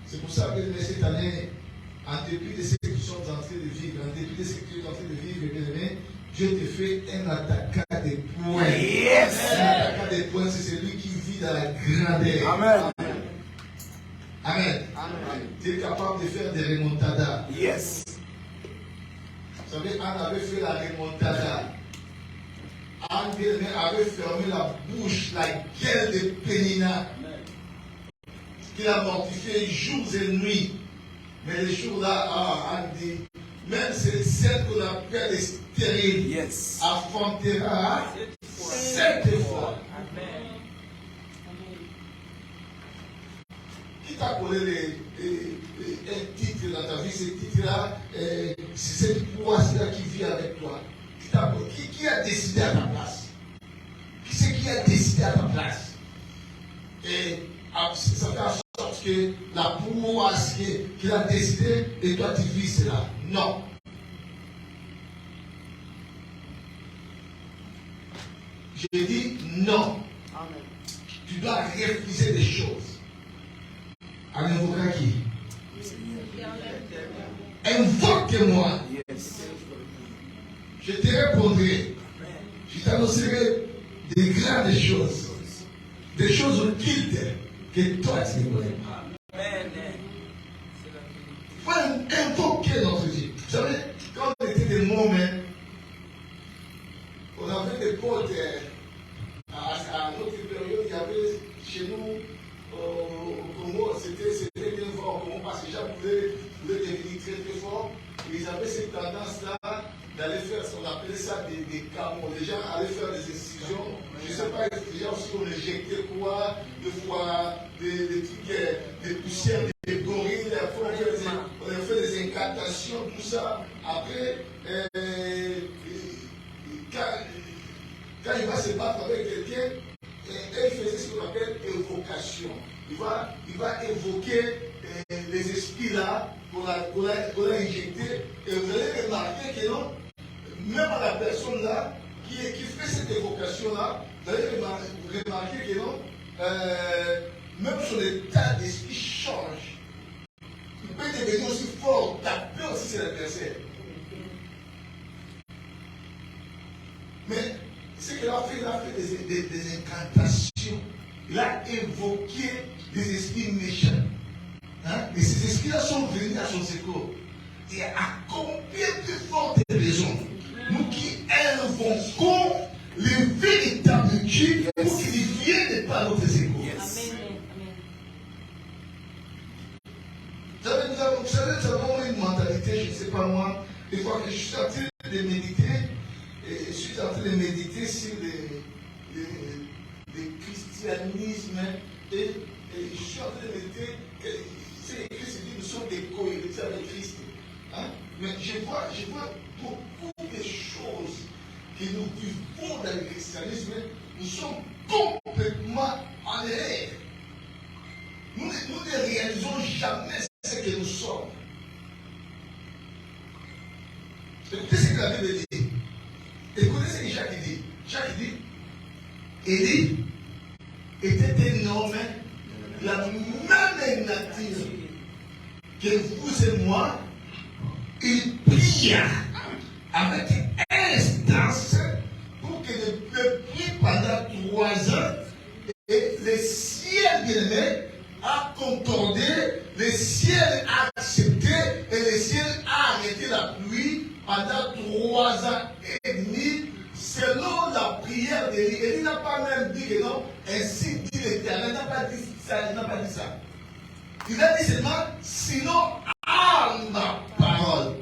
C'est pour ça que cette année, en dépit de ce que nous sommes en train de vivre, en dépit de ce que tu es en train de vivre, bien aimé, Dieu te fait un attaquant des points. Yes. Un attaquant des points, c'est celui qui vit dans la grandeur. Amen. Amen. Amen. Tu es capable de faire des remontadas. Yes. Vous savez, Anne avait fait la remontada. Anne avait fermé la bouche, la gueule de Pénina. Qu'il a mortifié jours et nuits. Mais les jours-là, Anne dit, même celle qu'on appelle stérile, yes, affrontera 7 fois. Amen. Qui t'a collé un titre dans ta vie? Ce titre-là, c'est cette poisse-là qui vit avec toi. Qui a décidé à ta place? Qui c'est qui a décidé à ta place? Et ça fait en sorte que la poisse qu'il a décidé et toi tu vis cela. Non. Je dis non. Amen. Tu dois refuser des choses. En invoquant qui? Invoque-moi. Je te répondrai. Je t'annoncerai des grandes choses. Des choses occultes que toi tu ne connais pas. Il faut invoquer notre Dieu. Vous savez, quand on était des mômes, on avait des potes. À notre période, il y avait chez nous au Congo, c'était bien fort au Congo parce que les gens voulaient devenir très très forts. Ils avaient cette tendance-là d'aller faire ce qu'on appelait ça des camos. Les gens allaient faire des incisions. Je ne sais pas, les gens aussi on injectait quoi, des fois des trucs, des poussières, des gorilles, on a fait des incantations, tout ça. Après, quand il va se battre avec quelqu'un, il faisait ce qu'on appelle évocation. Il va évoquer les esprits là qu'on a injectés. Et vous allez remarquer que non, même à la personne là qui fait cette évocation là, vous allez remarquer que non, même son état d'esprit change. Il peut devenir aussi fort, taper aussi sur l'adversaire. Mais ce qu'il a fait, des incantations. Il a évoqué des esprits méchants. Hein? Et ces esprits-là sont venus à son secours. Et à combien plus forte raison, nous qui invoquons le véritable Dieu pour qu'il vienne par notre secours. Yes. Vous savez, nous avons une mentalité, je ne sais pas moi, des fois que je suis en train de méditer, et je suis en train de méditer sur le christianisme, et je suis en train de méditer que c'est écrit, c'est dit, nous sommes des co-héritiers avec Christ. Hein? Mais je vois beaucoup de choses que nous vivons dans le christianisme, nous sommes complètement en erreur. Nous ne réalisons jamais ce que nous sommes. Écoutez ce que la Bible dit. Écoutez ce que Jacques dit. Jacques dit, Élie était un homme de la même nature que vous et moi. Il pria avec instance pour que le peuple prie pendant 3 ans et le ciel bien-aimé a concordé, le ciel a accepté et le ciel a arrêté la pluie pendant 3 ans et demi selon la prière d'Élie. Élie n'a pas même dit que non, ainsi dit l'Éternel, il n'a pas dit ça, il a dit seulement, sinon à ma parole.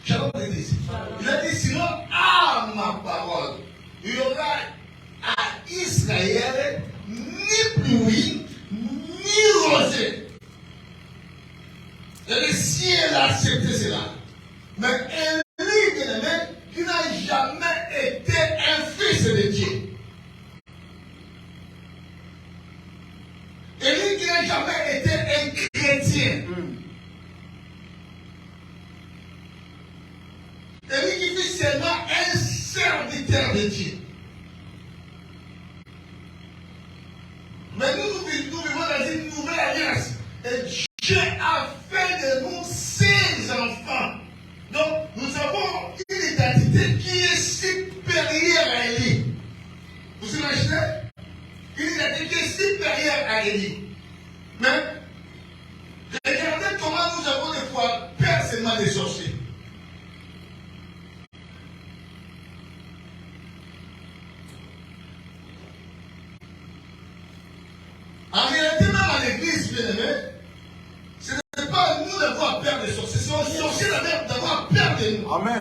Shalom l'église. Il a dit sinon à ma parole. Il y aura à Israël ni pluie, ni rosée. Et le ciel a accepté cela. Mais Élie, bien-aimé, qui n'a jamais été un fils de Dieu. Élie qui n'a jamais été un chrétien. Élie qui fut seulement un serviteur de Dieu. Mais nous vivons dans une nouvelle alliance. Et Dieu a fait de nous ses enfants. Donc, nous avons une identité qui est supérieure à Élie. Vous imaginez? Une identité qui est supérieure à Élie. Mais, regardez comment nous avons des fois peur seulement des sorciers. En réalité, même à l'église, bien aimé, ce n'est pas nous d'avoir peur des sorciers, c'est aux sorciers d'avoir peur de nous. Amen.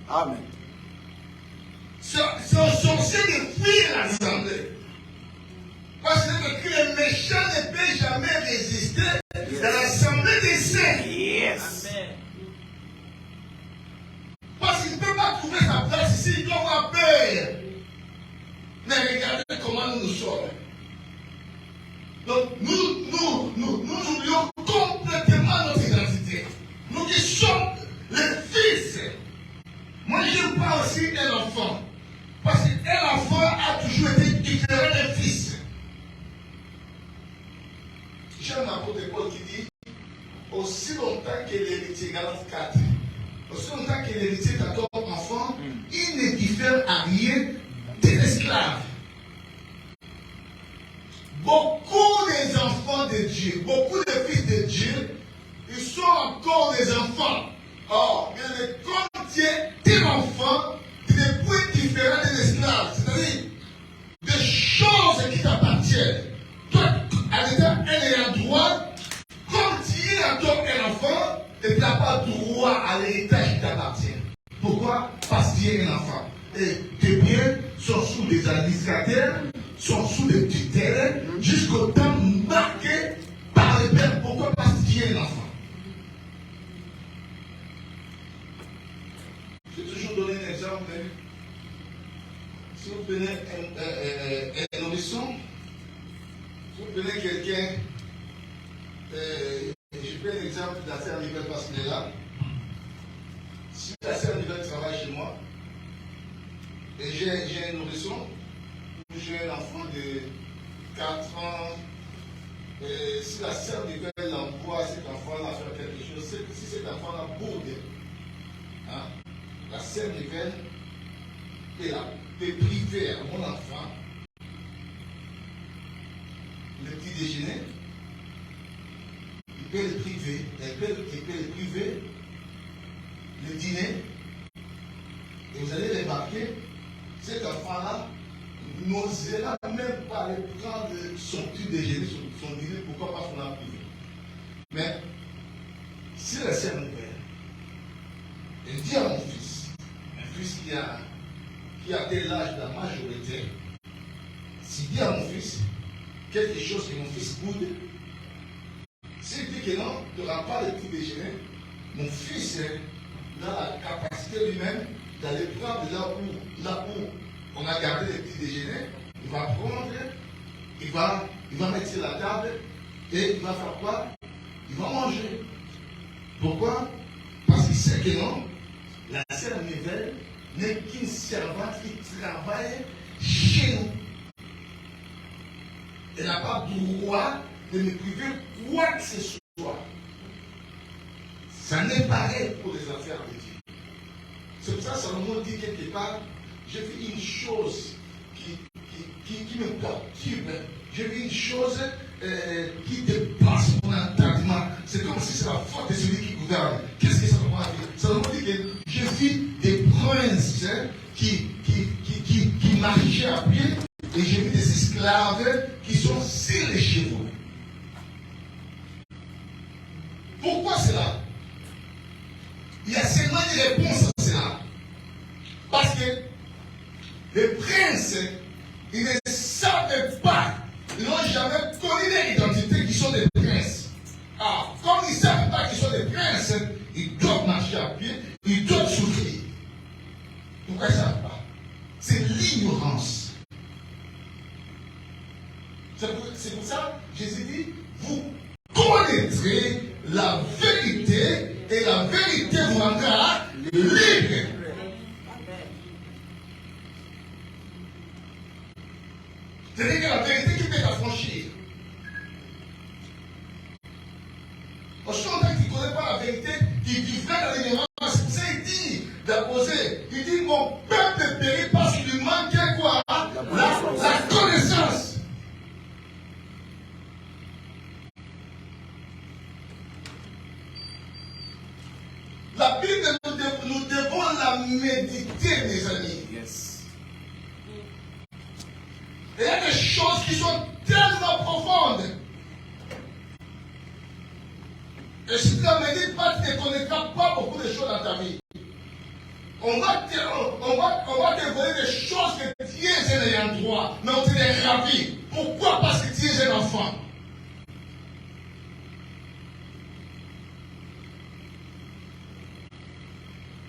Amen. C'est aux sorciers de fuir l'assemblée. Parce que le méchant ne peut jamais résister dans l'assemblée des saints. Yes. Parce qu'il ne peut pas trouver sa place ici, il doit avoir peur. Mais regardez comment nous sommes. Donc nous oublions complètement notre identité. Nous qui sommes les fils. Moi je n'aime pas aussi un enfant. Parce qu'un enfant a toujours été différent d'un fils. j'aime l'apôtre Paul qui dit, aussi longtemps que l'héritier, Galates 4, aussi longtemps que l'héritier est encore enfant, il ne diffère à rien de l'esclave. Beaucoup des enfants de Dieu, beaucoup de fils de Dieu, ils sont encore des enfants. Or, quand tu es un enfant, tu n'es plus différent de l'esclave. C'est-à-dire, des choses qui t'appartiennent. Toi, à l'état un ayant droit, comme tu es encore un enfant, tu n'as pas droit à l'héritage qui t'appartient. Pourquoi? Parce que tu es un enfant. Et tes biens sont sous des administrateurs, sont sous des tutelles, jusqu'au temps marqué par les pères. Pourquoi? Parce que tu es un enfant. Je vais toujours donner un exemple. Si vous prenez un nourrisson, si vous prenez quelqu'un, je prends l'exemple de la sœur Nivelle parce qu'elle est là. Si la sœur Nivelle travaille chez moi, et j'ai un nourrisson, ou j'ai un enfant de 4 ans, et si la sœur Nivelle envoie cet enfant-là faire quelque chose, si cet enfant-là boude, hein, la sœur Nivelle est là, peut priver à mon enfant le petit déjeuner, il peut le priver, il peut le priver le dîner, et vous allez remarquer, cet enfant-là n'osera même pas aller prendre son petit déjeuner, son dîner, pourquoi pas son l'a privé. Mais si la sœur Nivelle, elle dit à mon fils qui a atteint l'âge de la majorité, s'il dit à mon fils quelque chose que mon fils boude, s'il dit que non, tu n'auras pas le petit déjeuner, mon fils a la capacité lui-même d'aller prendre là où on a gardé le petit déjeuner, il va prendre, il va mettre sur la table et il va faire quoi? Il va manger. Pourquoi? Parce qu'il sait que non, la sœur Nivelle n'est qu'une servante qui travaille chez nous. Elle n'a pas droit de me priver quoi que ce soit. Ça n'est pareil pour les affaires de Dieu. C'est pour ça que Salomon dit quelque part, j'ai vu une chose qui me perturbe. J'ai vu une chose qui dépasse mon entendement. C'est comme si c'est la faute de celui qui gouverne. Qu'est-ce que Salomon a dit? Salomon dit que j'ai vu des princes qui marchaient à pied et j'ai vu des esclaves qui sont sur les chevaux. Pourquoi cela? Il y a seulement une réponse à cela. Parce que les princes, ils ne savent pas, ils n'ont jamais connu leur identité qui sont des princes. Alors, comme ils ne savent pas qu'ils sont des princes, ils doivent marcher à pied, ils doivent souffrir. Pourquoi ils ne savent pas? C'est l'ignorance. C'est pour ça que Jésus dit, vous connaîtrez la vérité et la vérité vous rendra libre. C'est-à-dire que la vérité qui peut t'affranchir. Aussi longtemps que tu ne connais pas la vérité, tu vivras dans l'ignorance. C'est pour ça qu'il dit d'apposer. Il dit mon peuple périt parce qu'il lui manquait quoi? La connaissance. La Bible, nous devons la méditer, mes amis. Yes. Il y a des choses qui sont tellement profondes. Et si tu ne la médites pas, tu ne connaîtras pas beaucoup de choses dans ta vie. On va te voler des choses que tu es un ayant droit, mais on te les ravit. Pourquoi? Parce que tu es un enfant.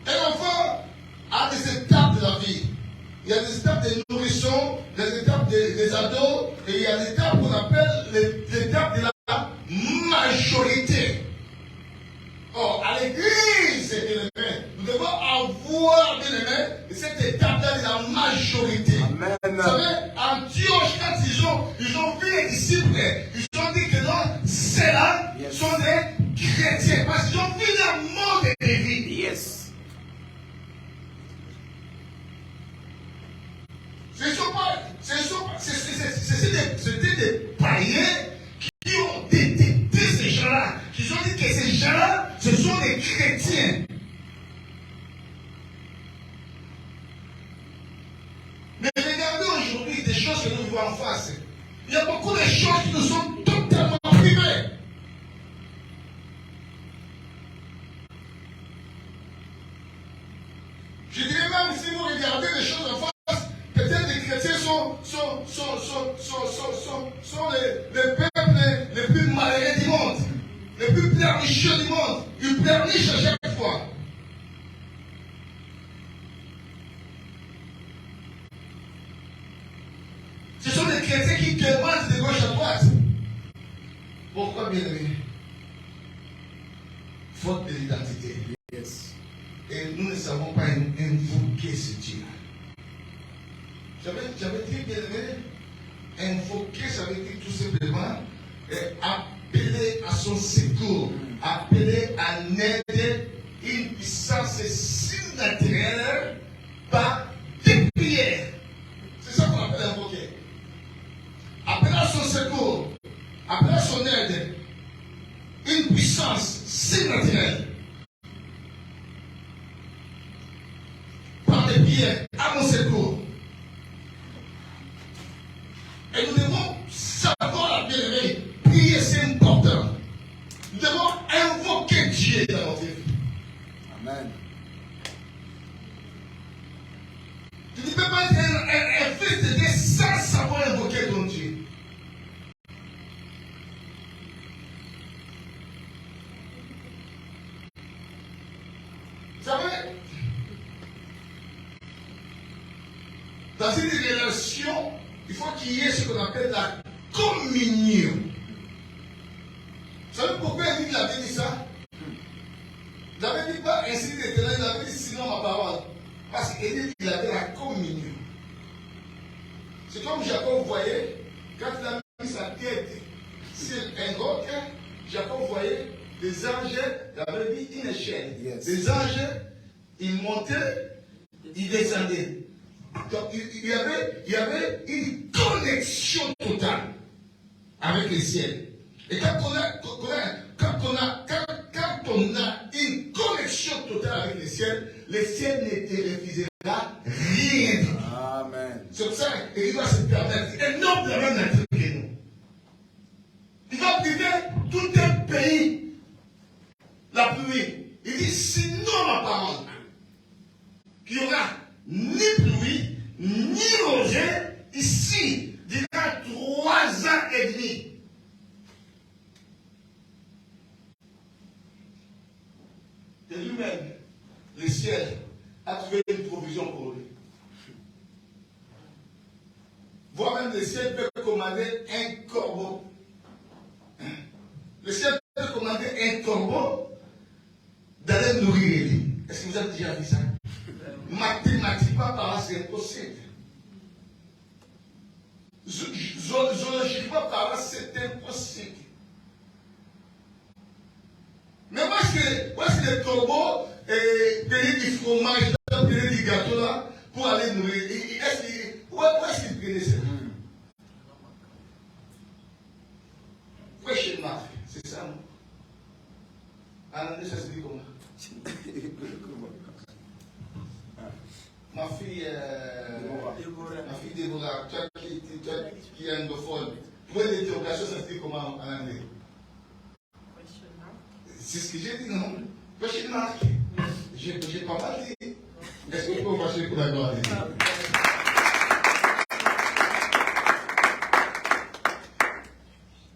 Un enfant a des étapes de la vie. Il y a des étapes des nourrissons, des étapes des ados, et il y a des étapes qu'on appelle les étapes de la majorité. Or, à l'église, nous devons avoir, bien aimé, cette étape-là de la majorité. Amen. Vous savez, Antioche, quand ils ont vu les disciples, ils ont dit que non, là sont des chrétiens parce qu'ils ont vu leur monde de vie. Yes. C'était des païens qui ont détecté ces gens-là, qui ont dit que ces gens-là, ce sont des chrétiens. Mais regardez aujourd'hui des choses que nous vivons en face. Il y a beaucoup de choses qui nous sont totalement privées. Je dirais même si vous regardez les choses en face, peut-être les chrétiens sont les peuples les plus malheureux du monde, les plus pleurnicheux du monde. Ils pleurnichent à chaque fois. Ce sont des chrétiens qui demandent de gauche à droite. Pourquoi, bien aimé? Faute de l'identité. Yes. Et nous ne savons pas invoquer ce Dieu. J'avais dit, bien aimé, invoquer, ça veut dire tout simplement appeler à son secours, appeler à l'aide, une puissance surnaturelle par des prières. C'est ça qu'on appelle invoquer. Appeler à son secours, appeler à son aide, une puissance surnaturelle. Par des prières à mon secours. Et nous devons savoir, bien aimé, prier, c'est important. Nous devons invoquer Dieu dans notre vie. Amen. Tu ne peux pas être un fils de Dieu sans savoir invoquer ton Dieu. Vous savez, dans une relation, il faut qu'il y ait ce qu'on appelle la communion. Vous savez pourquoi il avait dit ça? Il n'avait dit pas ainsi d'éternel, il avait dit sinon ma parole. Parce qu'il avait la communion. C'est comme Jacob voyait, quand il a mis sa tête sur un roc, Jacob voyait des anges, il avait mis une échelle. Yes. Des anges, ils montaient, ils descendaient. Donc il y avait une connexion totale avec le ciel. Et quand on a une connexion totale avec le ciel ne te refusera rien. Amen. C'est pour ça qu'il doit se permettre un homme de la même nature que nous. Il va priver tout un pays la pluie. Il dit sinon ma parole, qu'il n'y aura ni pluie, ni rosée ici, durant 3 ans et demi. De lui-même, le ciel a trouvé une provision pour lui. Voire même le ciel peut commander un corbeau. Le ciel peut commander un corbeau d'aller nourrir lui. Est-ce que vous avez déjà vu ça? Mathématiquement parlant, c'est impossible. Zoologiquement parlant, c'est impossible. Mais où est-ce que les corbeaux prenaient du fromage, prenaient du gâteau là, pour aller nourrir? Où est-ce qu'ils prenaient ça? Question mark, c'est ça, non? En anglais, ça se dit comment? Ma fille Déborah, toi qui est anglophone, point d'interrogation, ça se dit comment en anglais? C'est ce que j'ai dit, non? Question mark. J'ai pas mal dit. Est-ce qu'on peut marcher pour la gloire de Dieu?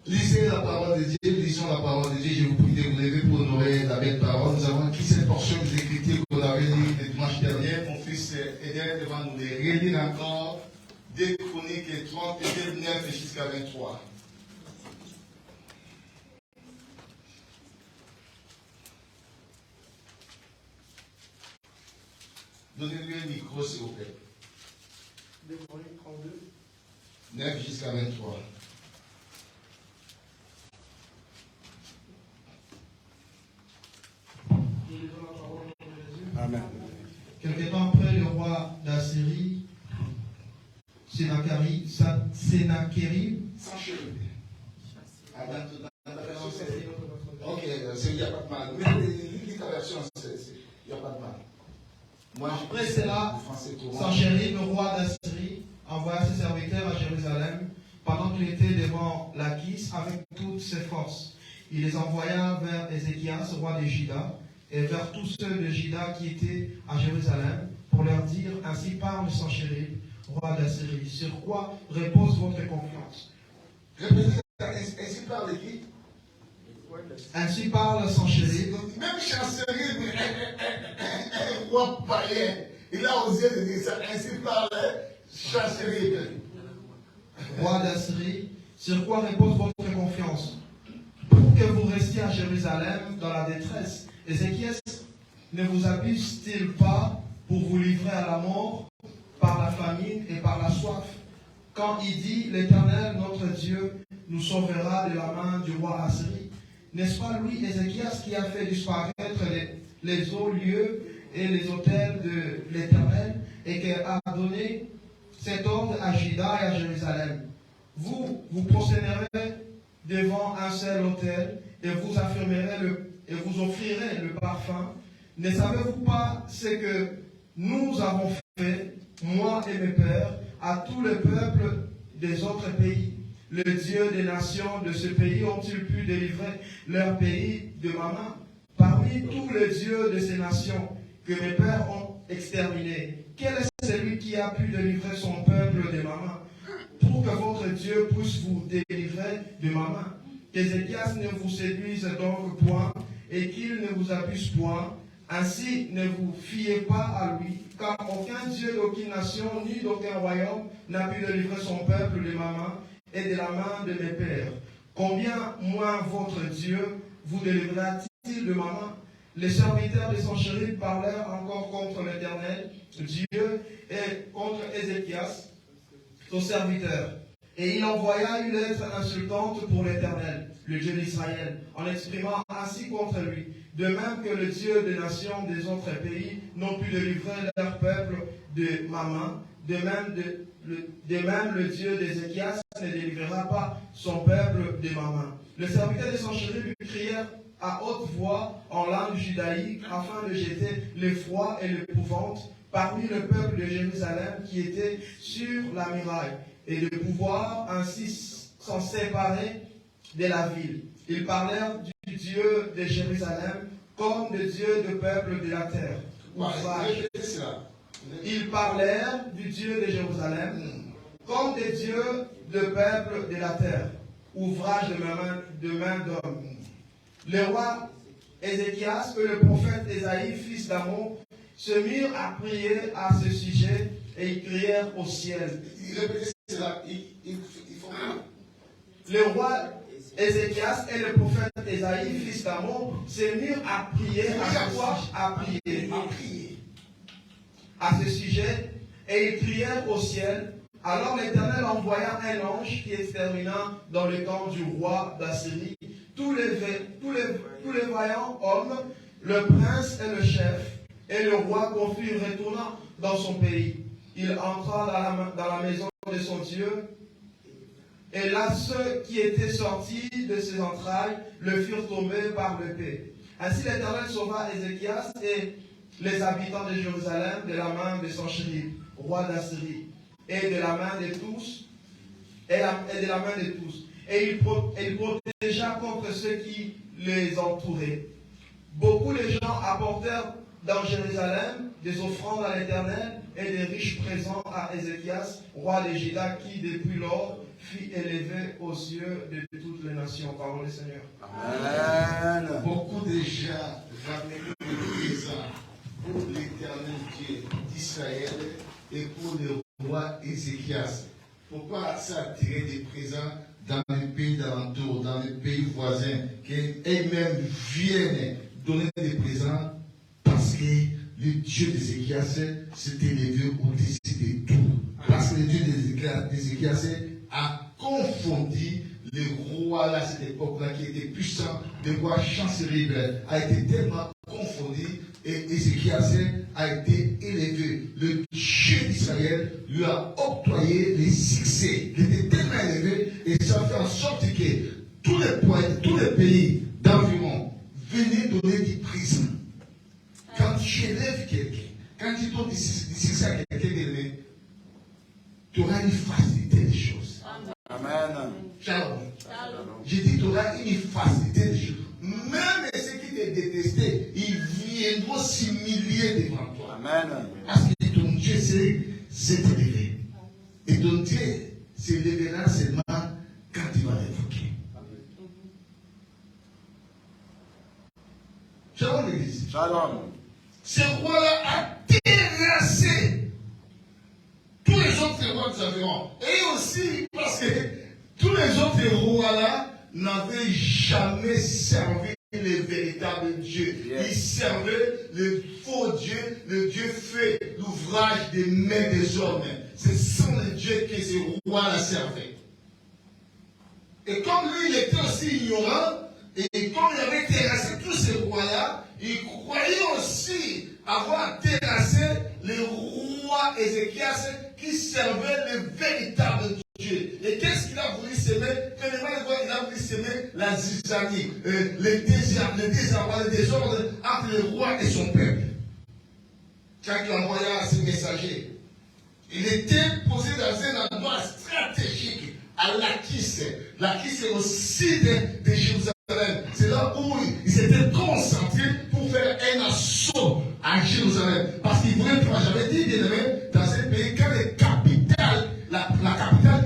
Lisez la parole de Dieu, lisons la parole de Dieu. Je vous prie de vous lever pour honorer la belle parole. Nous avons écrit cette portion des Écritures qu'on avait lue le dimanche dernier. Mon fils Eden devant nous les relire encore. 2 Chroniques 30, 9 jusqu'à 23. Donnez-lui un micro, s'il vous plaît. 2 Chroniques 32. 9 jusqu'à 23. Sanchérib. Sanchérib. Ok, il n'y a pas de mal. Mais ta version, il n'y a pas de mal. Moi, après cela, Sanchérib, le roi d'Assyrie, envoya ses serviteurs à Jérusalem pendant qu'il était devant Lachish avec toutes ses forces. Il les envoya vers Ézéchias, roi de Juda, et vers tous ceux de Juda qui étaient à Jérusalem, pour leur dire, ainsi parle Sanchérib, roi d'Assyrie, sur quoi repose votre confiance. Ainsi parle qui? Ainsi parle Sanchérib. Même Sanchérib, un roi païen, il a osé dire ça. Ainsi parle Sanchérib, roi d'Assyrie, sur quoi repose votre confiance? Pour que vous restiez à Jérusalem dans la détresse. Ézéchias ne vous abuse-t-il pas pour vous livrer à la mort par la famine et par la soif? Quand il dit, l'Éternel, notre Dieu, nous sauvera de la main du roi Assyrie. N'est-ce pas lui, Ézéchias, qui a fait disparaître les hauts lieux et les autels de l'Éternel et qui a donné cet ordre à Juda et à Jérusalem? Vous prosternerez devant un seul autel et vous offrirez le parfum. Ne savez-vous pas ce que nous avons fait, moi et mes pères, à tous les peuples des autres pays? Le Dieu des nations de ce pays ont-ils pu délivrer leur pays de ma main? Parmi tous les dieux de ces nations que mes pères ont exterminés, quel est celui qui a pu délivrer son peuple de ma main? Pour que votre Dieu puisse vous délivrer de ma main. Qu'Ézéchias ne vous séduise donc point et qu'il ne vous abuse point. Ainsi, ne vous fiez pas à lui, car aucun Dieu d'aucune nation ni d'aucun royaume n'a pu délivrer son peuple de ma main et de la main de mes pères. Combien moins votre Dieu vous délivrera-t-il de ma main? Les serviteurs de Sanchérib parlèrent encore contre l'Éternel, Dieu, et contre Ézéchias, son serviteur. Et il envoya une lettre insultante pour l'Éternel, le Dieu d'Israël, en exprimant ainsi contre lui. De même que le Dieu des nations des autres pays n'ont pu délivrer leur peuple de ma main, de même le Dieu d'Ézéchias ne délivrera pas son peuple de ma main. Les serviteurs de Sanchérib lui crièrent à haute voix en langue judaïque afin de jeter l'effroi et l'épouvante parmi le peuple de Jérusalem qui était sur la muraille et de pouvoir ainsi s'en séparer de la ville. Ils parlèrent du Dieu de Jérusalem comme de Dieu du peuple de la terre. Ils parlèrent du Dieu de Jérusalem comme des dieux de peuple de la terre, ouvrage de main d'homme. Le roi Ézéchias et le prophète Ésaïe, fils d'Amon, se mirent à prier à ce sujet et ils crièrent au ciel. Le roi Ézéchias et le prophète Ésaïe, fils d'Amon, se mirent à prier, à ce sujet, et ils crièrent au ciel. Alors l'Éternel envoya un ange qui extermina dans le camp du roi d'Assyrie tous les vaillants hommes, le prince et le chef, et le roi confus retournant dans son pays. Il entra dans la maison de son Dieu, et là ceux qui étaient sortis de ses entrailles le furent tombés par l'épée. Ainsi l'Éternel sauva Ézéchias et les habitants de Jérusalem de la main de Sanchérib, roi d'Assyrie, et de la main de tous, et il protégea contre ceux qui les entouraient. Beaucoup de gens apportèrent dans Jérusalem des offrandes à l'Éternel et des riches présents à Ézéchias, roi de Juda, qui depuis lors fut élevé aux yeux de toutes les nations. Parole du Seigneur. Amen. Beaucoup de gens ramènent des présents pour l'Éternel Dieu d'Israël et pour le roi Ézéchias. Pourquoi ça tirer des présents dans les pays d'alentour, dans les pays voisins, qu'eux-mêmes viennent donner des présents? Parce que le Dieu d'Ézéchias s'est élevé au-dessus de tout. Parce que le Dieu d'Ézéchias a confondu les rois à cette époque-là qui étaient puissants. Le roi Sanchérib a été tellement confondu et Ézéchias a été élevé. Le Dieu d'Israël lui a octroyé les succès. Il était tellement élevé sorte que tous les pays d'environ venaient donner des prisons. Quand tu élèves quelqu'un, quand tu donnes d'ici ça à quelqu'un, tu auras une facilité des choses. Amen. Shalom. J'ai dit, tu auras une facilité des choses. Même ceux qui te détestaient, ils viendront s'humilier devant toi. Amen. Parce que ton Dieu s'est élevé. Et ton Dieu s'élèvera seulement quand il va l'évoquer. Shalom l'église. Shalom. Ce roi-là a terrassé tous les autres rois des environs. Et aussi parce que tous les autres rois-là n'avaient jamais servi le véritable Dieu. Yes. Ils servaient le faux Dieu, le Dieu fait l'ouvrage des mains des hommes. Ce sont les dieux que ces rois-là servaient. Et comme lui, il était aussi ignorant, et comme il avait terrassé tous ces rois-là, il croyait aussi avoir terrassé le roi Ézéchias qui servait le véritable Dieu. Et qu'est-ce qu'il a voulu s'aimer? Il a voulu s'aimer la zizanie, le désarroi, le désordre entre le roi et son peuple. Quand il envoya ses messagers, il était posé dans un endroit stratégique à Lachis. Lachis est au sud de Jérusalem. C'est là où il s'était concentré pour faire un assaut à Jérusalem. Parce qu'il voulait, j'avais dit, bien aimé, dans ce pays, quand la capitale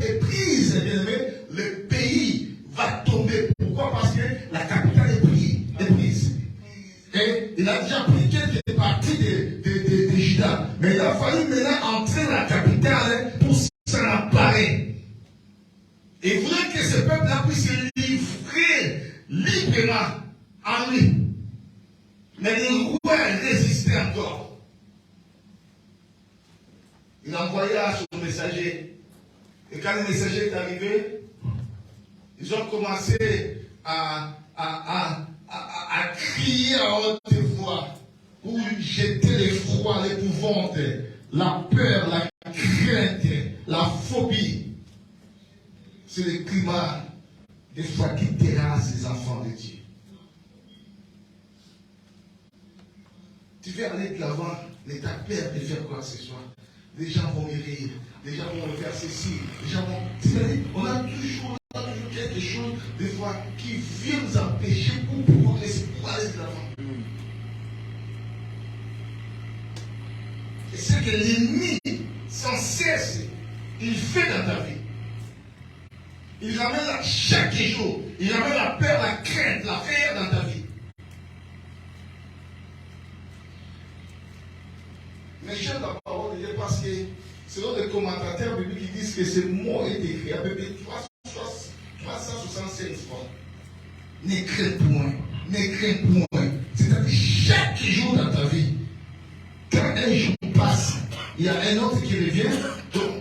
est prise, bien aimé, le pays va tomber. Pourquoi? Parce que la capitale est prise. Et il a déjà pris quelques parties de Juda. Mais il a fallu maintenant entrer dans la capitale pour s'en emparer. Et il voulait que ce peuple-là puisse se livrer librement en lui. Mais le roi résistait encore. Il envoya son messager. Et quand le messager est arrivé, ils ont commencé à crier à haute voix pour jeter l'effroi, l'épouvante, la peur, la crainte, la phobie. C'est le climat des fois qui terrasse les enfants de Dieu. Tu veux aller de l'avant, mais tu as peur de faire quoi que ce soit. Les gens vont me rire, les gens vont me faire ceci, les gens vont... C'est-à-dire, on a toujours quelque chose, des fois, qui vient nous empêcher pour progresser, pour aller de l'avant. Et c'est que l'ennemi, sans cesse, il fait dans ta vie. Il ramène chaque jour, il ramène la peur, la crainte, la frayeur dans ta vie. Mais j'aime la parole de Dieu parce que selon les commentateurs bibliques qui disent que ce mot est écrit à peu près 365 fois. Ne crains point, ne crains point. C'est-à-dire chaque jour dans ta vie, quand un jour passe, il y a un autre qui revient, donc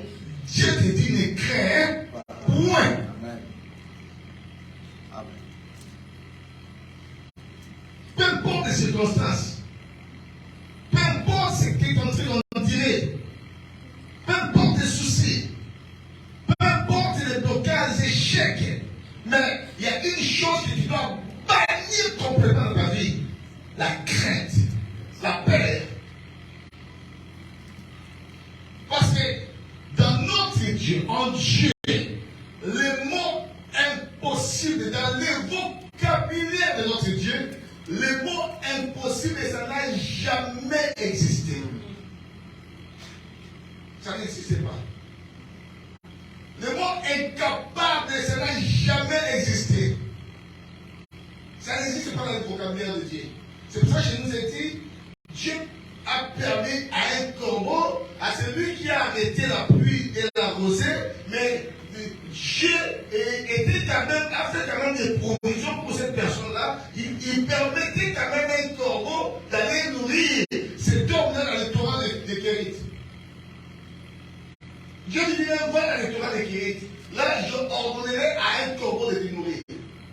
Dieu te dit ne crains point. Peu importe les circonstances, peu importe ce qui est en train de dire, peu importe les soucis, peu importe les blocages, les échecs, mais il y a une chose que tu dois bannir complètement dans ta vie, la crainte, la peur. Parce que dans notre Dieu, en Dieu, le mot impossible, dans le vocabulaire de notre Dieu, le mot impossible, ça n'a jamais existé. Ça n'existait pas. Le mot incapable, ça n'a jamais existé. Ça n'existe pas dans le vocabulaire de Dieu. C'est pour ça que je nous ai dit, Dieu a permis à un corbeau, à celui qui a arrêté la pluie et la rosée, mais Dieu a fait quand même des provisions pour cette personne-là. Il permettait quand même à un corbeau d'aller nourrir cet homme-là dans le Torah de Kérit. Dieu dit, va dans le Torah de Kérit. Là, je ordonnerai à un corbeau de te nourrir.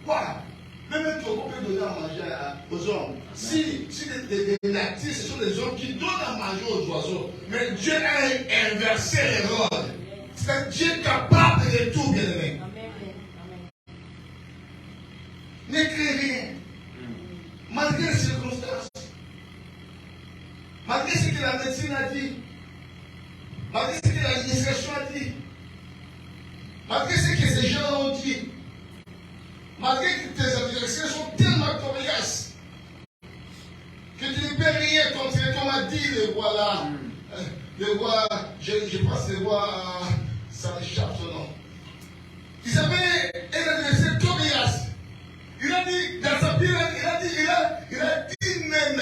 Quoi? Même un corbeau peut donner à manger aux hommes. Si les natifs, ce sont des hommes qui donnent à manger aux oiseaux. Mais Dieu a inversé les rôles. C'est Dieu capable de tout, bien aimé. ne crée rien. Malgré les circonstances, malgré ce que la médecine a dit, malgré ce que l'administration a dit, malgré ce que ces gens ont dit, malgré que tes adversaires sont tellement coriaces que tu ne peux rien contre eux, comme a dit le roi là. Le roi, je pense le roi, ça m'échappe son nom. Il s'appelait un adversaire coriace. Il a dit, dans sa Bible, il a dit même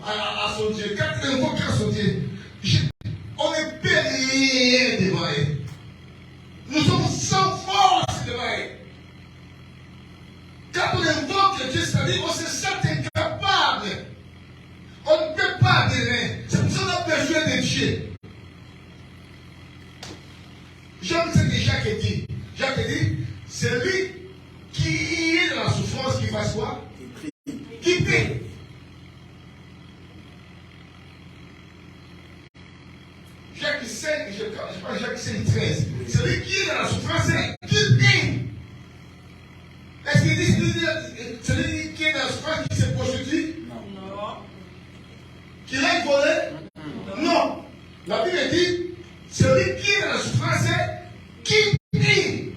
à son Dieu, quand il invoque à son Dieu, on ne peut rien devant eux. Nous sommes sans force devant eux. Quand on invoque Dieu, c'est-à-dire qu'on se sent incapable. On ne peut pas rien. C'est pour ça qu'on a besoin de Dieu. J'aime ce que Jacques dit. Jacques dit, c'est lui qui est dans la souffrance, qui fasse quoi? Qui prie. Jacques 5, je pense Jacques 5, 13. C'est lui qui est dans la souffrance, qui prie. Est-ce qu'il dit celui qui est dans la souffrance qui se prostitue? Non. Qu'il aille voler? Non. La Bible dit, celui qui est dans la souffrance, qui prie.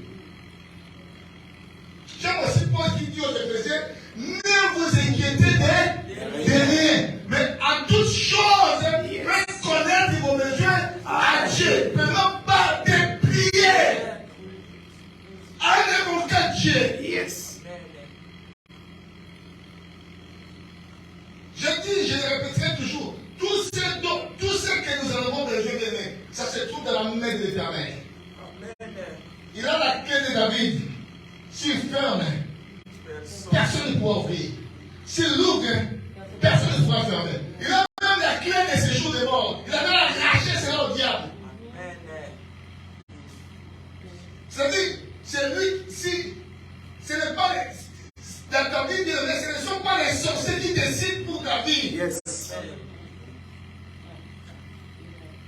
J'aime aussi Paul qui dit aux Éphésiens, ne vous inquiétez de rien, mais à toutes choses, faites connaître vos besoins à Dieu. Maintenant, pas de prier. Allez mon cas Dieu. Yes. Je dis, je le répéterai toujours, tout ce que nous avons besoin d'aimer, ça se trouve dans la main de l'Éternel. Il a la clé de David. S'il ferme, personne ne pourra ouvrir. S'il ouvre, personne ne pourra fermer. Il a même la clé de ses jours de mort. Il a même arraché cela au diable. C'est-à-dire, c'est lui, si ce n'est pas dans ta vie, ce ne sont pas les sorciers qui décident pour ta vie. Yes.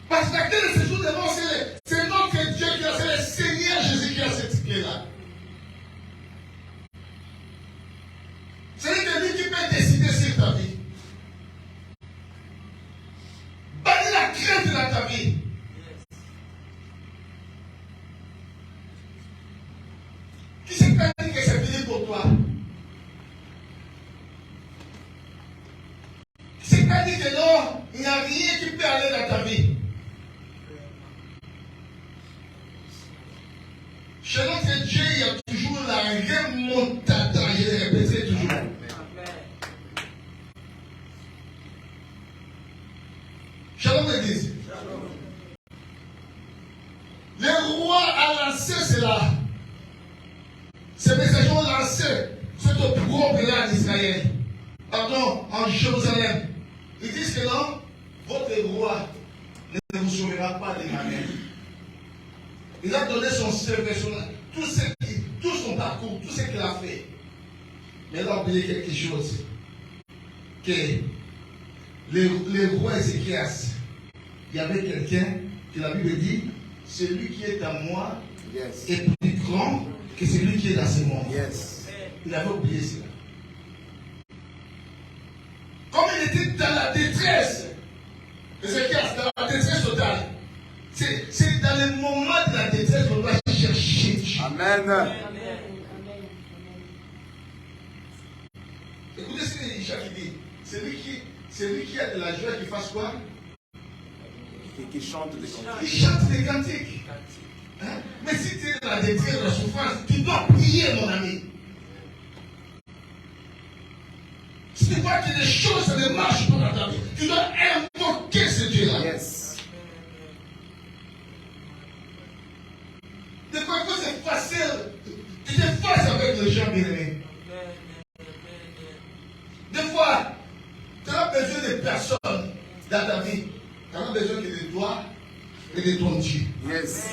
Parce que la clé de ces jours de mort, c'est notre Dieu qui a, c'est le Seigneur Jésus qui a cette clé-là. C'est lui qui peut décider sur ta vie. Bannis la crainte dans ta vie. Qui s'est dit que c'est fini pour toi? Qui s'est dit que non, il n'y a rien qui peut aller dans ta vie? Chez notre Dieu, il y a toujours la remontada, je le répéterai toujours. Shalom l'église. Le roi a lancé cela. Ces messagers ont lancé ce problème en Israël. Pardon, en Jérusalem. Ils disent que non, votre roi ne vous sauvera pas de ma main. Il a donné son service, tout son parcours, tout ce qu'il a fait. Mais il a oublié quelque chose. Que le roi Ézéchias, il y avait quelqu'un que la Bible dit, celui qui est à moi est plus grand que celui qui est dans ce monde. Yes. Il avait oublié cela. Comme il était dans la détresse, Ézéchias, dans la détresse totale, c'est dans le moment de la détresse qu'on doit chercher Dieu. Amen. Écoutez ce que Jacques dit. Celui qui a de la joie, qui fasse quoi? Qui chante des cantiques. Qui chante des cantiques. Hein? Mais si tu es dans la détresse, dans la souffrance, tu dois prier, mon ami. Si tu vois que des choses ne marchent pas dans ta vie, tu dois invoquer ce Dieu-là. Yes. Des fois, c'est facile. Tu te fasses avec les gens bien-aimés. Des fois, tu as besoin de personnes dans ta vie. Tu as besoin que de toi et de ton Dieu. Yes.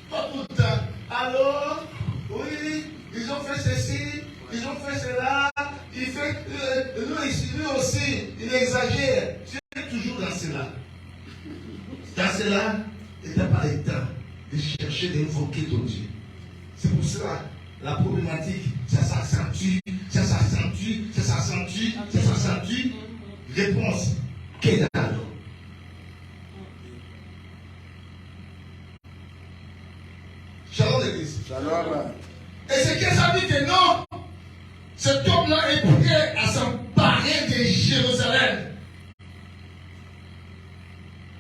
Pas tout le temps. Alors, oui, ils ont fait ceci, ils ont fait cela. Il fait, lui aussi, il exagère. Tu es toujours dans cela. Dans cela, tu n'as pas le temps de chercher, d'invoquer ton Dieu. C'est pour cela, la problématique, ça s'accentue, ça s'accentue, ça s'accentue, ça s'accentue. Réponse, quelle dalle? Shalom l'église. Shalom. Et c'est que ça dit que non, cet homme-là est prêt à s'emparer de Jérusalem.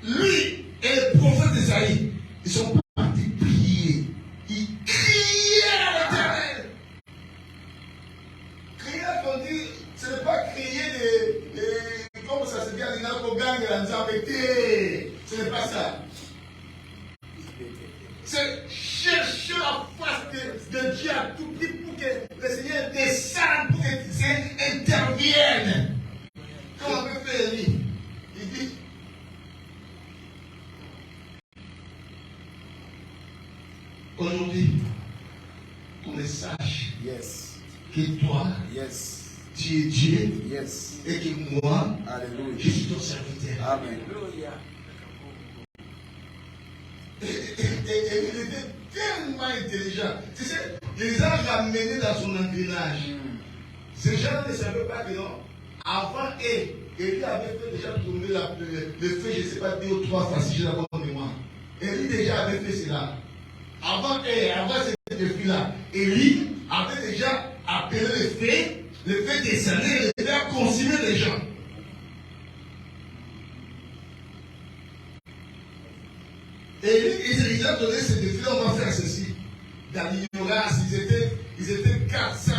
Lui et le prophète d'Ésaïe, ils sont partis prier. Ils criaient à l'Éternel. Crier, on dit, ce n'est pas crier comme ça se dit à l'Inakogang et la Nzambété. Ce n'est pas ça. C'est chercher la face de Dieu à tout prix pour que le Seigneur descende, pour que le Seigneur intervienne. Comme on avait fait Élie. Il dit, aujourd'hui, qu'on le sache, Yes. que toi, Yes. tu es Dieu, Yes. et que moi, Alléluia. je suis ton serviteur. Amen. Et il était tellement intelligent. Tu sais, les anges l'amenaient dans son engrenage. Ces gens ne savaient pas que non. Avant, Élie avait fait déjà tourner le feu, je ne sais pas, 2 ou 3 fois, si j'ai la bonne mémoire. Élie déjà avait fait cela. Avant cette défi-là, Élie avait déjà appelé le feu descendait, il avait consumé les gens. Et ils ont donné ce défi, on va faire ceci. Dans l'ignorance, ils étaient 400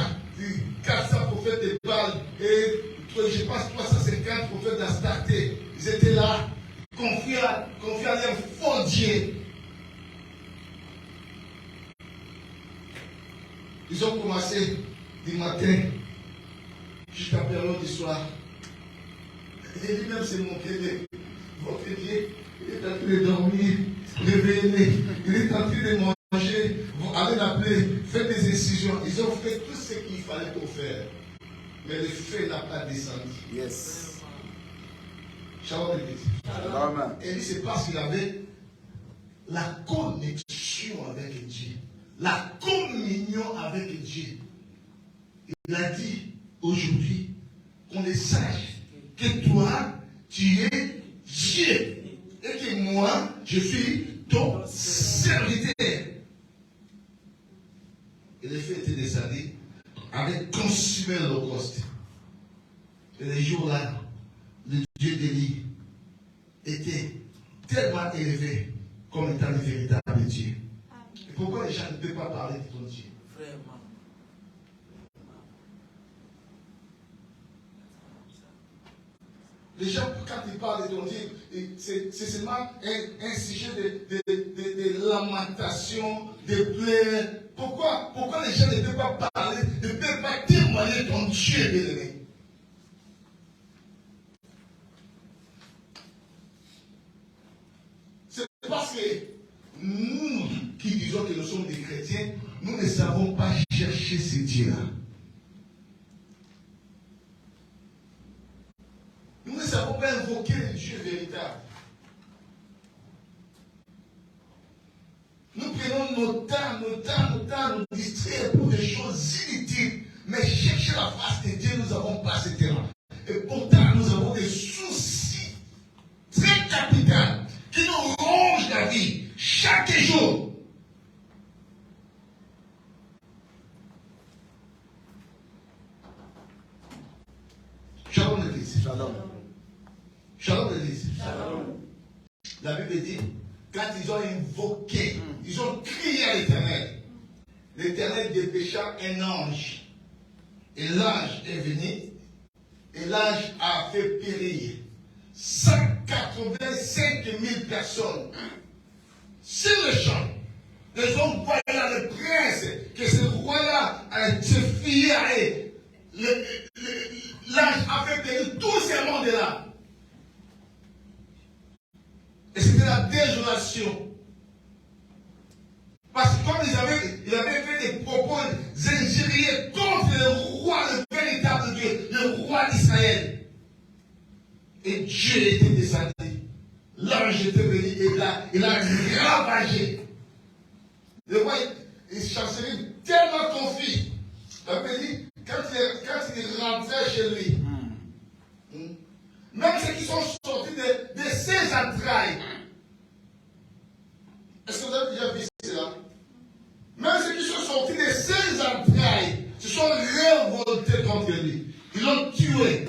prophètes de Baal et je pense 350 prophètes d'Astarté. Ils étaient là, confiés à leur faux Dieu. Ils ont commencé du matin jusqu'à période du soir. Et lui-même s'est montré, votre Dieu, il est en train de dormir, réveillez-le, il est en train de manger, vous allez l'appeler, faites des incisions. Ils ont fait tout ce qu'il fallait pour faire. Mais le feu n'a pas descendu. Yes. Shalom l'église. Shalom. Et c'est parce qu'il avait la connexion avec Dieu. La communion avec Dieu. Il a dit aujourd'hui qu'on le sache que toi, tu es Dieu et que moi, je suis ton serviteur. Et le feu était descendu, avait consumé l'Holocauste. Et les jours-là, le Dieu d'Élie était tellement élevé comme étant le véritable Dieu. Et pourquoi les gens ne peuvent pas parler de ton Dieu? Les gens, quand ils parlent de ton Dieu, c'est seulement un sujet de lamentation, de pleurs. Pourquoi les gens ne peuvent pas parler, ne peuvent pas témoigner de ton Dieu bien-aimé? C'est parce que nous qui disons que nous sommes des chrétiens, nous ne savons pas chercher ce Dieu-là. Nous ne savons pas invoquer le Dieu véritable. Nous prenons nos temps, nous distraire pour des choses inutiles. Mais chercher la face de Dieu, nous n'avons pas ce terrain. Et pourtant, nous avons des soucis très capitaux qui nous rongent la vie chaque jour. Shalom l'église. Shalom. Shalom l'église. La Bible dit, quand ils ont invoqué, ils ont crié à l'Éternel. L'Éternel dépêcha un ange. Et l'ange est venu. Et l'ange a fait périr 185 000 personnes sur le champ. Les hommes voyaient là le prince, que ce roi-là se fiait à eux. L'ange a fait périr tous ces mondes-là. Et c'était la désolation. Parce que comme il avait fait des propos injurieux contre le roi, le véritable Dieu, le roi d'Israël. Et Dieu était descendu. L'ange était venu et il a ravagé. Le roi, il chancelit tellement confus. La Bible dit, quand il rentrait chez lui, même ceux qui sont sortis de ses entrailles. Est-ce que vous avez déjà vu cela? Même ceux qui sont sortis de ses entrailles se sont révoltés contre lui. Ils l'ont tué.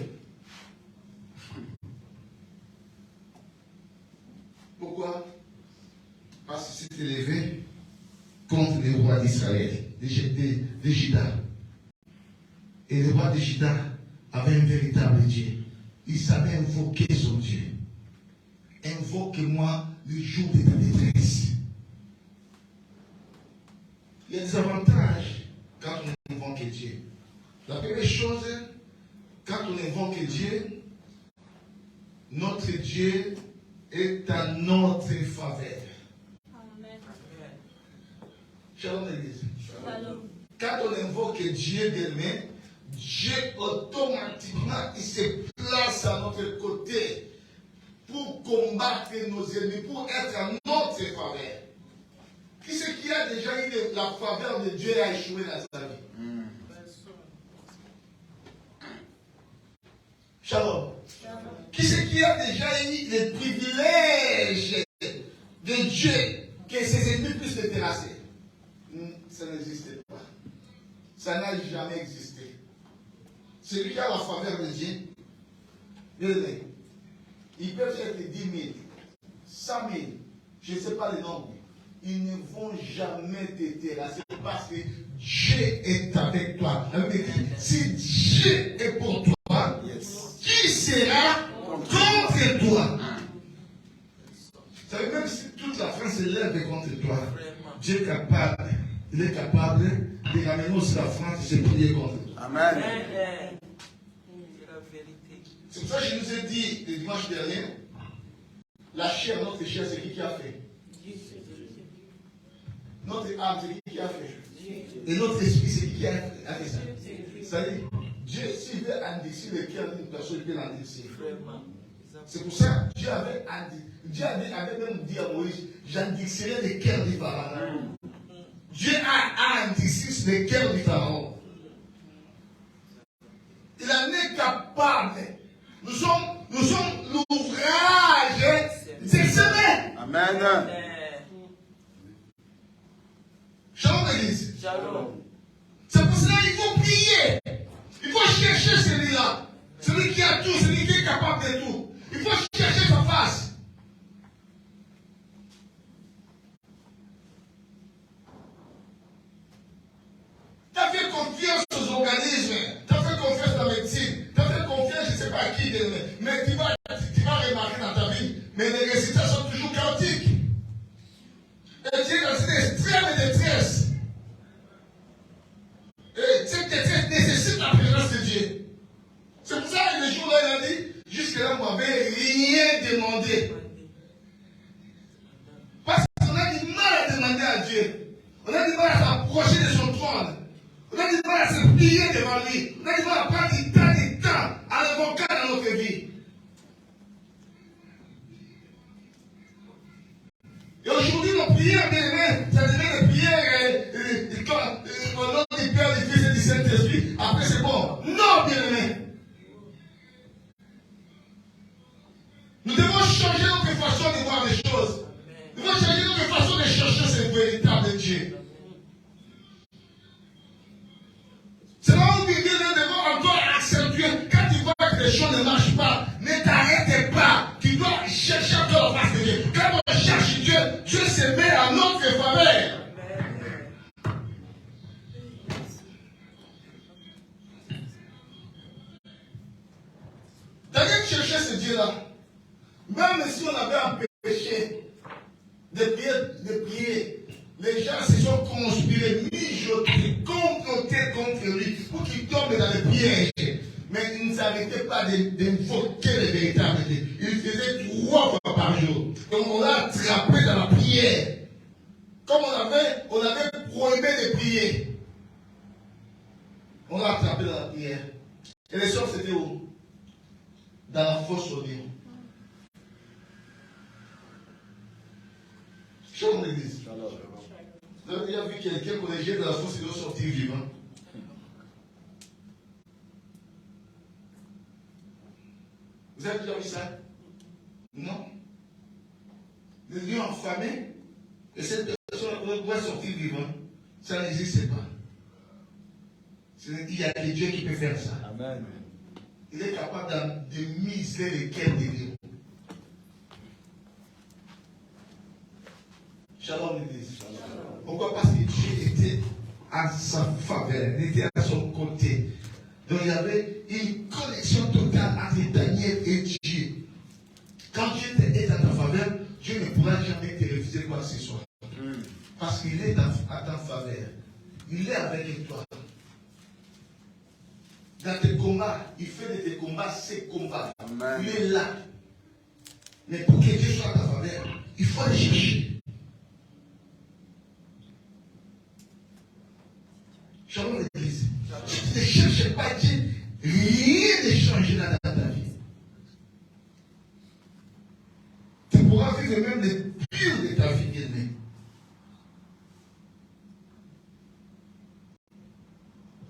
Pourquoi? Parce qu'il s'est élevé contre les rois d'Israël, de Juda. Et le roi de Juda avait un véritable Dieu. Il savait invoquer son Dieu. Invoque-moi le jour de ta détresse. Il y a des avantages quand on invoque Dieu. La première chose, quand on invoque Dieu, notre Dieu est à notre faveur. Amen. Shalom l'église. Shalom. Quand on invoque Dieu demain, Dieu automatiquement il se place à notre côté pour combattre nos ennemis, pour être à notre faveur. Qui c'est qui a déjà eu la faveur de Dieu a échoué dans sa vie? Shalom. Qui c'est qui a déjà eu le privilège de Dieu que ses ennemis puissent le terrasser? Ça n'existe pas. Ça n'a jamais existé. Celui qui a la faveur de Dieu, ils peuvent être 10 000, 100 000, je ne sais pas le nombre. Ils ne vont jamais te terrasser parce que Dieu est avec toi. Si Dieu est pour toi, qui sera contre toi? Vous savez, même si toute la France se lève contre toi, Dieu est capable, il est capable de ramener aussi la France et se plier contre toi. Amen. C'est pour ça que je nous ai dit le dimanche dernier, la chair, notre chair, c'est qui a fait? Notre âme, c'est qui a fait? Et notre esprit, c'est qui a fait ça? C'est-à-dire, Dieu, s'il veut endurcir le cœur d'une personne, il peut l'endurcir. C'est pour ça que Dieu avait même dit à Moïse, j'endurcirai le cœur du pharaon. Dieu a endurci le cœur du pharaon. Il en est capable. Nous sommes l'ouvrage d'exceller. Amen. Shalom l'église. Shalom. C'est pour cela qu'il faut prier. Il faut chercher celui-là. Celui qui a tout, celui qui est capable de tout. Il faut chercher sa face. Tu as fait confiance aux organismes. Tu as fait confiance à la médecine. Tu as fait confiance, je ne sais pas à qui. Mais tu vas remarquer dans ta vie. Mais les résultats sont toujours chaotiques. Et tu es dans une extrême détresse. Et cette détresse nécessite la présence de Dieu. C'est pour ça que le jour-là, il a dit, jusque-là, vous m'avez rien demandé. Parce qu'on a du mal à demander à Dieu. On a du mal à s'approcher de son trône. On a du mal à se plier devant lui. On a du mal à prendre du temps à l'invoquer dans notre vie. Et aujourd'hui, nos prières, bien aimés, ça devient des prières au nom du Père, du Fils et du Saint-Esprit. Après, c'est bon. Non, bien aimés. Nous devons changer notre façon de voir les choses. Nous devons changer notre façon de chercher ce véritable Dieu. C'est là où nous devons encore accentuer. Quand tu vois que les choses ne marchent pas, ne t'arrête pas. Tu dois chercher encore la face de Dieu. Quand on cherche Dieu, Dieu se met à notre faveur. Daniel cherchait ce Dieu-là. Même si on avait empêché de prier, les gens se sont conspirés, mijotés, complotés contre lui pour qu'il tombe dans le piège. Mais ils ne s'arrêtaient pas d'invoquer le véritable Dieu. Il faisait 3 fois par jour. Donc on l'a attrapé dans la prière. Comme on avait prohibé de prier. On l'a attrapé dans la prière. Et les sorts, c'était où? Dans la fosse au lion. Shalom l'église. Vous avez déjà vu quelqu'un qu'on est jeté de la fosse et doit sortir vivant? Vous avez déjà vu ça? Non. Le lion affamé, et cette personne doit sortir vivant. Ça n'existe pas. Il y a que Dieu qui peut faire ça. Amen. Il est capable de miser les quêtes des lions. Shalom l'église. Pourquoi? Parce que Dieu était à sa faveur, il était à son côté. Donc il y avait une connexion totale entre Daniel et Dieu. Quand Dieu est à ta faveur, Dieu ne pourra jamais te refuser quoi que ce soit. Parce qu'il est à ta faveur. Il est avec toi. Dans tes combats, il fait de tes combats ses combats. Amen. Il est là. Mais pour que Dieu soit à ta faveur, il faut le chercher. Shalom l'église. Si tu ne cherches pas Dieu, rien ne changera dans ta vie. Tu pourras vivre même le pire de ta vie, bien-aimé.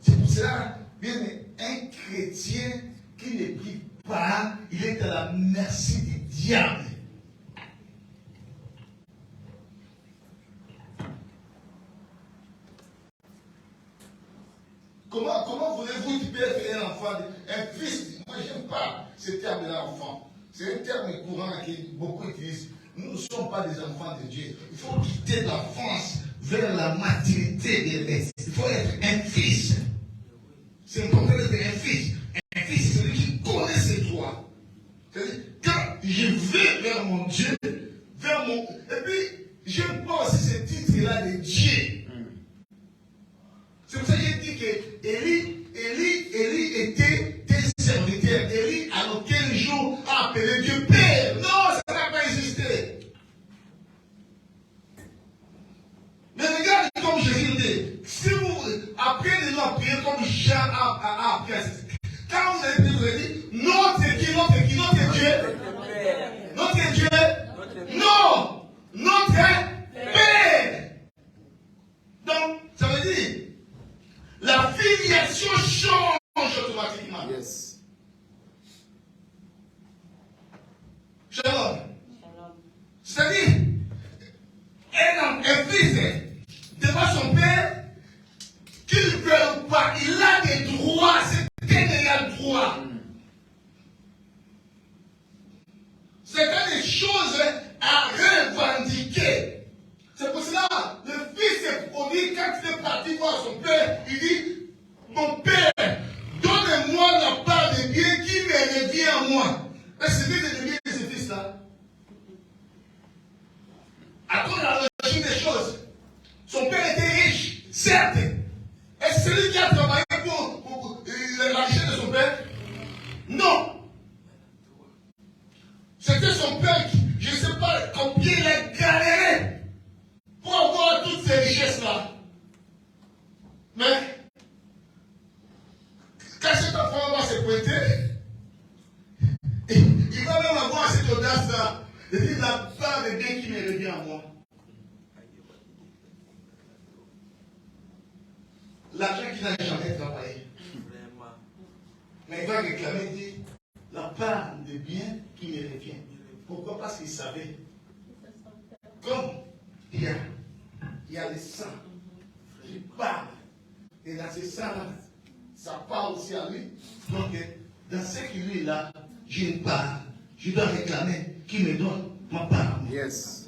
C'est pour cela, bien aimé, un chrétien qui ne prie pas, il est à la merci du diable. Comment voulez-vous être un enfant, un fils? Moi, je n'aime pas ce terme-là, enfant. C'est un terme courant que beaucoup utilisent. Nous ne sommes pas des enfants de Dieu. Il faut quitter l'enfance vers la maturité de l'Est. Il faut être un fils. C'est important d'être un fils. Un fils, c'est celui qui connaît ses droits. C'est-à-dire, quand je vais vers mon Dieu, vers mon... Et puis, j'aime pas aussi ce titre-là de Dieu. C'est pour ça que j'ai dit que Élie était un serviteur. Élie, à aucun jour, a appelé Dieu Père. Non, ça n'a pas existé. Mais regarde comme Jésus dit. Si vous apprenez à prier comme Jean a appris à ce. Quand vous avez dit, notre Dieu, non, notre Père. Donc, ça veut dire, la filiation change automatiquement. Yes. Shalom. C'est-à-dire, un fils devant son père, qu'il ne veut pas, il a des droits, c'est un égal droit. C'est des choses à revendiquer. C'est pour cela, le fils est produit quand il est parti voir son père, il dit, mon père, donne-moi la part de bien qui me revient à moi. Est-ce que c'est devenu ce fils-là? À cause de la logique des choses, son père était riche, certes. Est-ce que c'est lui qui a travaillé pour la richesse de son père? Non. C'était son père, je ne sais pas combien il a galéré pour avoir toutes ces richesses-là. Mais, quand cet enfant va se pointer, il va même avoir cette audace-là de dire la part de bien qui me revient à moi. L'argent qu'il n'a jamais travaillé. Mais il va réclamer, il dit, la part de bien qui me revient. Pourquoi? Parce qu'il savait. Comme il y a le sang qui parle. Et dans ce sang-là, ça parle aussi à lui. Donc, dans ce qui lui est là, j'ai une part. Je dois réclamer qu'il me donne ma part. Yes.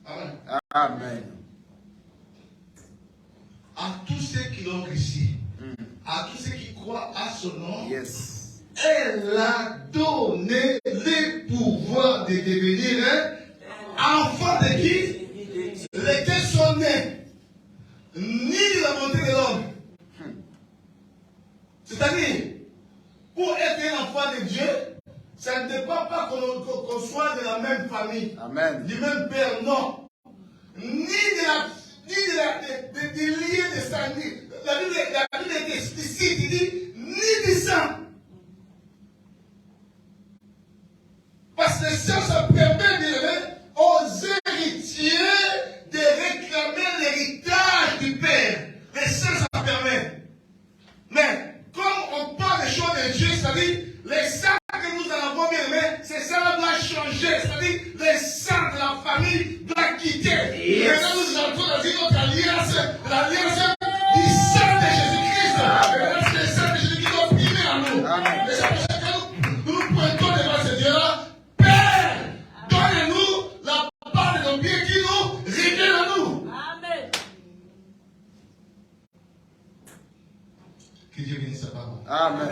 Amen. Amen. À tous ceux qui l'ont ici, à tous ceux qui croient à son nom, Yes. elle a donné le pouvoir de devenir enfant de qui? Lesquels sont nés ni de la volonté de l'homme. C'est-à-dire, pour être un enfant de Dieu, ça ne dépend pas qu'on soit de la même famille, Amen. du même père, non. Ni des liens de sang. La Bible est explicite, il dit, ni du sang. Parce que ça permet de oser l'héritier de réclamer l'héritage du Père. Les saints, ça permet. Mais comme on parle des choses de Dieu, c'est-à-dire les saints que nous avons bien aimés, ces saints doivent changer. C'est-à-dire les saints de la famille doivent quitter. Maintenant, nous entrons dans une autre alliance, l'alliance du sang de Jésus-Christ. Maintenant, c'est le sang de Jésus qui doit primer à nous. Amen. Et c'est pour ça que nous nous pointons devant ce Dieu-là. Père, donne-nous la part de nos biens qui nous révèle à nous. Amen. Que Dieu bénisse sa parole. Amen.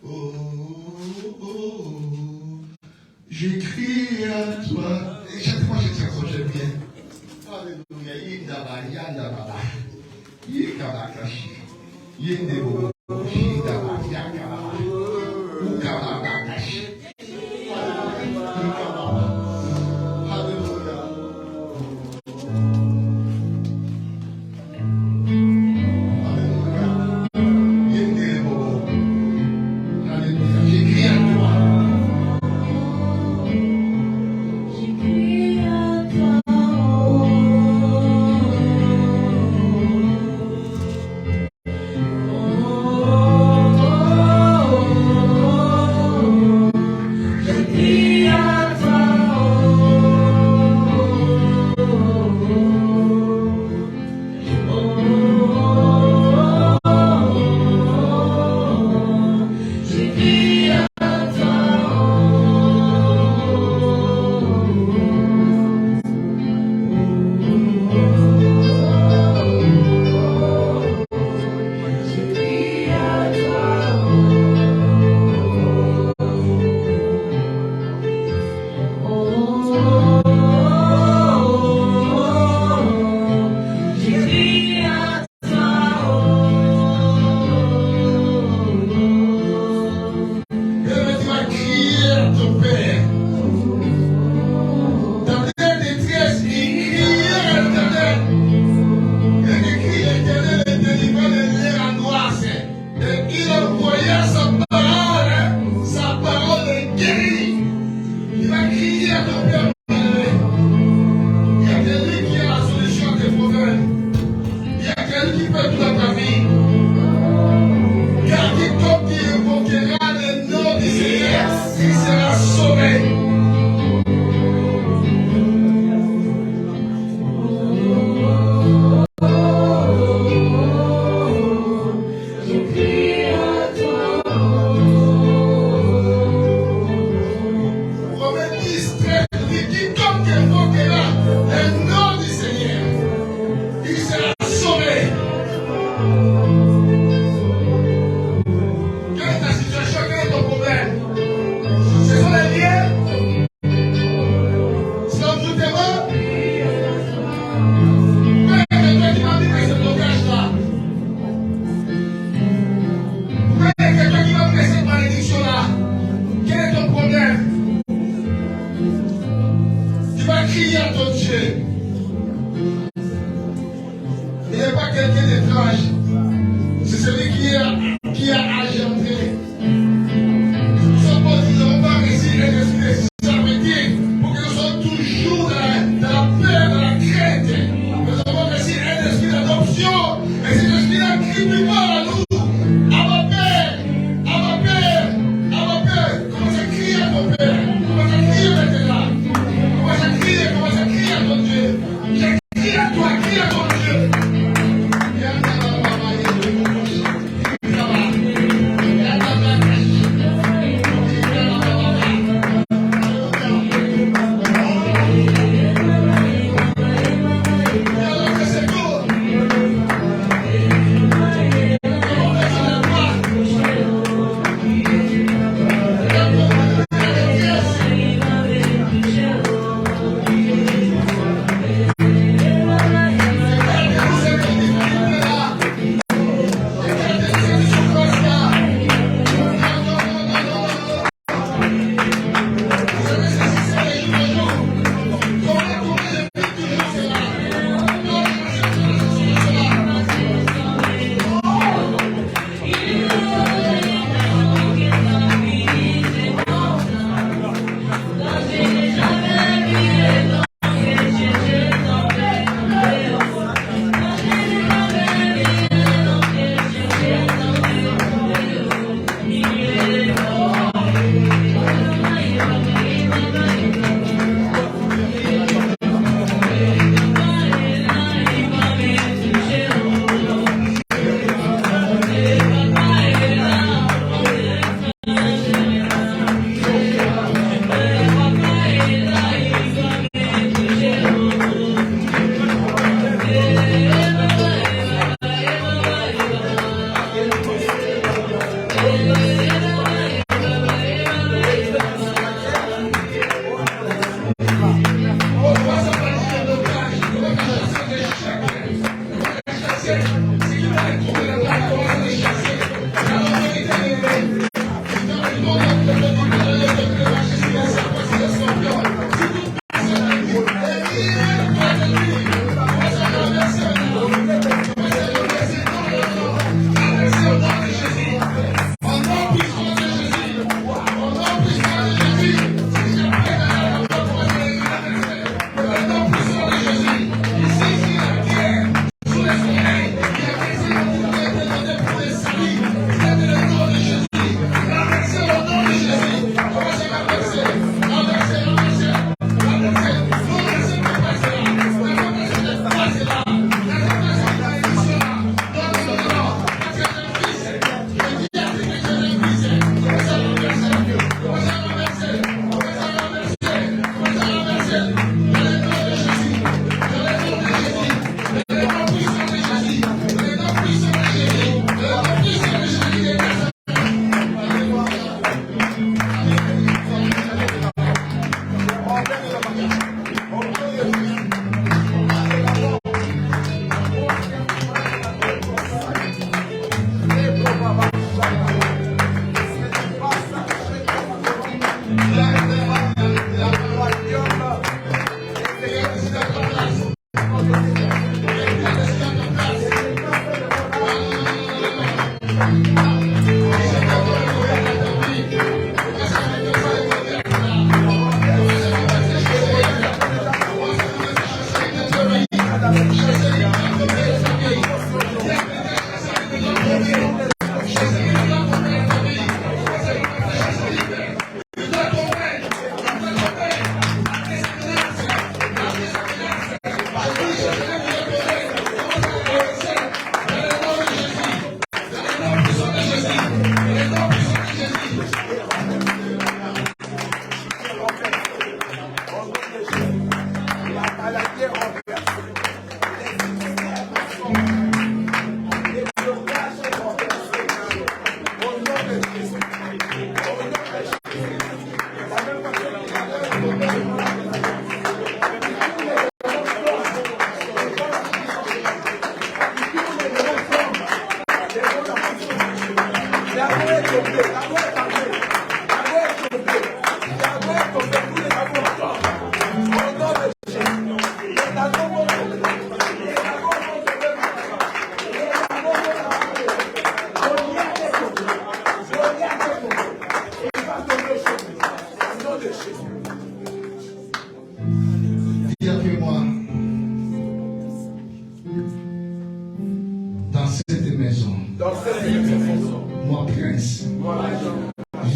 Oh, oh, oh, je crie à toi. Et chaque fois que je tiens son, j'aime bien. Alléluia. Yindaba, yandaba. Yikabakashi. Yindebo. Yindaba, yakababa. Ukabakashi. Yikababa. Alléluia. Alléluia. Yindebo. Alléluia. Je crie à toi. J'écris à toi. Oh,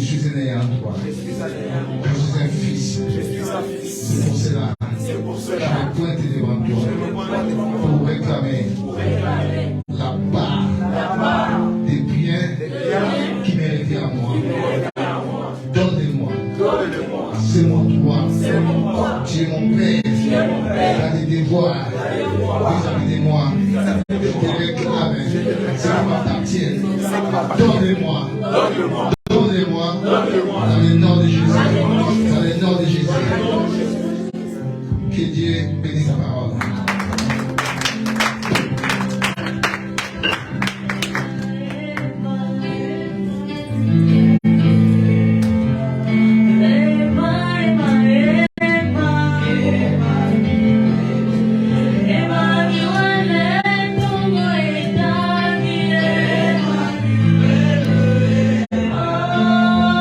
Je suis un ayant droit. Je suis un fils. C'est pour cela. Je me pointe devant toi pour réclamer la part des biens qui méritaient à moi. Donne-moi. C'est mon droit. Tu es mon père. Tu as des devoirs.